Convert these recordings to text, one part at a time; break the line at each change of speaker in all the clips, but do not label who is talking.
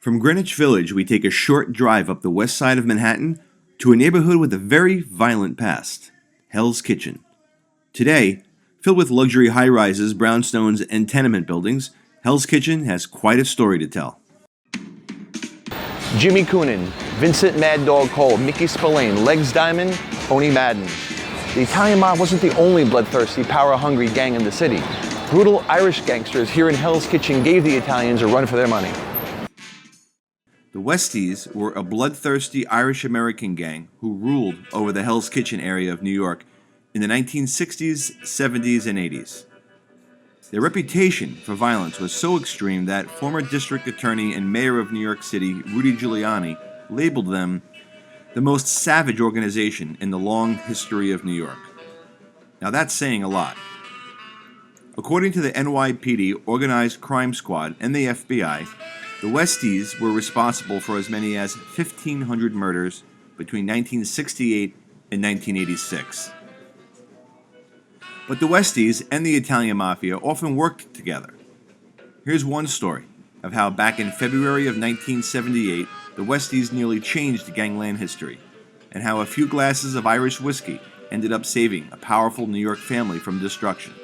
From Greenwich Village, we take a short drive up the west side of Manhattan to a neighborhood with a very violent past, Hell's Kitchen. Today, filled with luxury high-rises, brownstones, and tenement buildings, Hell's Kitchen has quite a story to tell.
Jimmy Coonan, Vincent Mad Dog Coll, Micky Spillane, Legs Diamond, Owney Madden. The Italian mob wasn't the only bloodthirsty, power-hungry gang in the city. Brutal Irish gangsters here in Hell's Kitchen gave the Italians a run for their money.
The Westies were a bloodthirsty Irish-American gang who ruled over the Hell's Kitchen area of New York in the 1960s, 70s, and 80s. Their reputation for violence was so extreme that former district attorney and mayor of New York City, Rudy Giuliani, labeled them the most savage organization in the long history of New York. Now that's saying a lot. According to the NYPD Organized Crime Squad and the FBI, the Westies were responsible for as many as 1,500 murders between 1968 and 1986. But the Westies and the Italian Mafia often worked together. Here's one story of how back in February of 1978, the Westies nearly changed gangland history, and how a few glasses of Irish whiskey ended up saving a powerful New York family from destruction.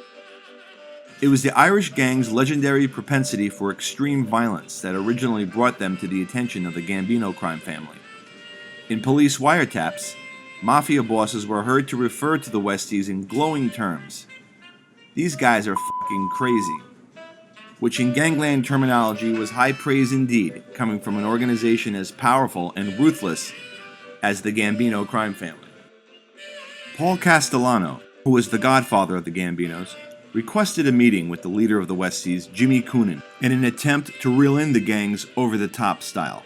It was the Irish gang's legendary propensity for extreme violence that originally brought them to the attention of the Gambino crime family. In police wiretaps, Mafia bosses were heard to refer to the Westies in glowing terms. "These guys are fucking crazy," which in gangland terminology was high praise indeed, coming from an organization as powerful and ruthless as the Gambino crime family. Paul Castellano, who was the godfather of the Gambinos, requested a meeting with the leader of the Westies, Jimmy Coonan, in an attempt to reel in the gang's over-the-top style.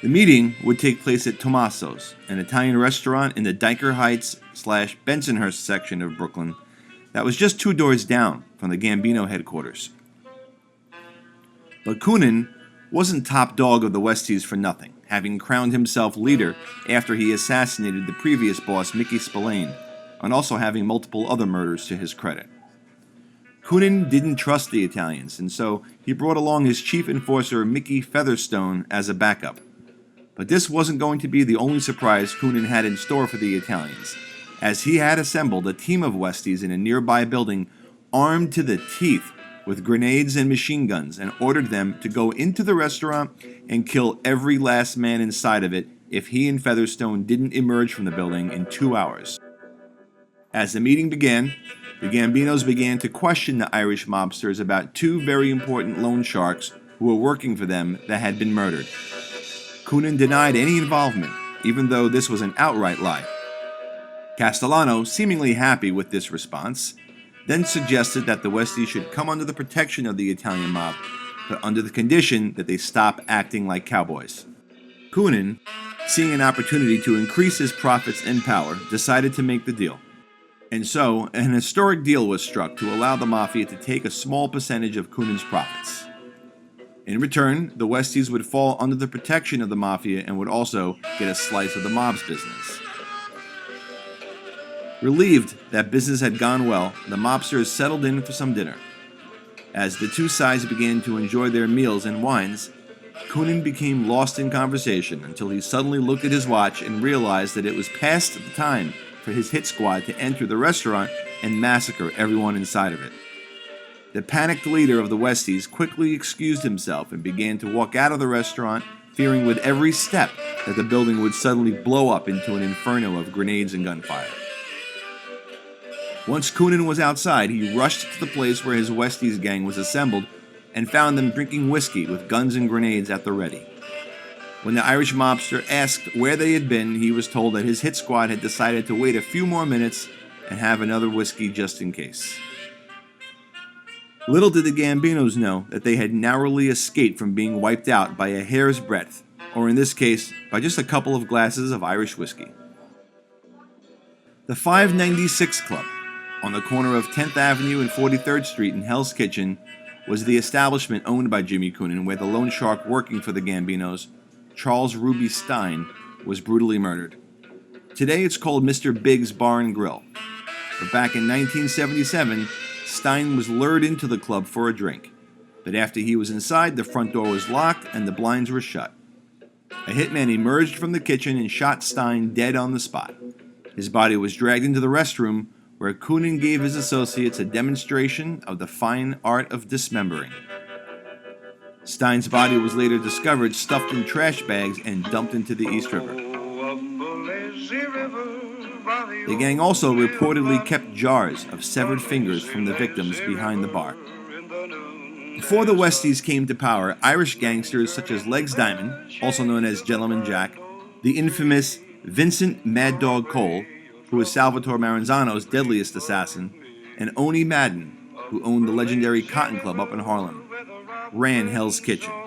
The meeting would take place at Tommaso's, an Italian restaurant in the Dyker Heights/Bensonhurst section of Brooklyn that was just 2 doors down from the Gambino headquarters. But Coonan wasn't top dog of the Westies for nothing, having crowned himself leader after he assassinated the previous boss, Micky Spillane, and also having multiple other murders to his credit. Coonan didn't trust the Italians, and so he brought along his chief enforcer, Mickey Featherstone, as a backup. But this wasn't going to be the only surprise Coonan had in store for the Italians, as he had assembled a team of Westies in a nearby building armed to the teeth with grenades and machine guns, and ordered them to go into the restaurant and kill every last man inside of it if he and Featherstone didn't emerge from the building in 2 hours. As the meeting began, the Gambinos began to question the Irish mobsters about 2 very important loan sharks who were working for them that had been murdered. Coonan denied any involvement, even though this was an outright lie. Castellano, seemingly happy with this response, then suggested that the Westies should come under the protection of the Italian mob, but under the condition that they stop acting like cowboys. Coonan, seeing an opportunity to increase his profits and power, decided to make the deal. And so, an historic deal was struck to allow the Mafia to take a small percentage of Coonan's profits. In return, the Westies would fall under the protection of the Mafia and would also get a slice of the mob's business. Relieved that business had gone well, the mobsters settled in for some dinner. As the 2 sides began to enjoy their meals and wines, Coonan became lost in conversation until he suddenly looked at his watch and realized that it was past the time for his hit squad to enter the restaurant and massacre everyone inside of it. The panicked leader of the Westies quickly excused himself and began to walk out of the restaurant, fearing with every step that the building would suddenly blow up into an inferno of grenades and gunfire. Once Coonan was outside, he rushed to the place where his Westies gang was assembled and found them drinking whiskey with guns and grenades at the ready. When the Irish mobster asked where they had been, he was told that his hit squad had decided to wait a few more minutes and have another whiskey just in case. Little did the Gambinos know that they had narrowly escaped from being wiped out by a hair's breadth, or in this case, by just a couple of glasses of Irish whiskey. The 596 Club, on the corner of 10th Avenue and 43rd Street in Hell's Kitchen, was the establishment owned by Jimmy Coonan where the loan shark working for the Gambinos, Charles Ruby Stein, was brutally murdered. Today it's called Mr. Big's Bar and Grill, but back in 1977, Stein was lured into the club for a drink. but after he was inside, the front door was locked and the blinds were shut. A hitman emerged from the kitchen and shot Stein dead on the spot. His body was dragged into the restroom, where Coonan gave his associates a demonstration of the fine art of dismembering. Stein's body was later discovered stuffed in trash bags and dumped into the East River. The gang also reportedly kept jars of severed fingers from the victims behind the bar. Before the Westies came to power, Irish gangsters such as Legs Diamond, also known as Gentleman Jack, the infamous Vincent Mad Dog Coll, who was Salvatore Maranzano's deadliest assassin, and Owney Madden, who owned the legendary Cotton Club up in Harlem, ran Hell's Kitchen.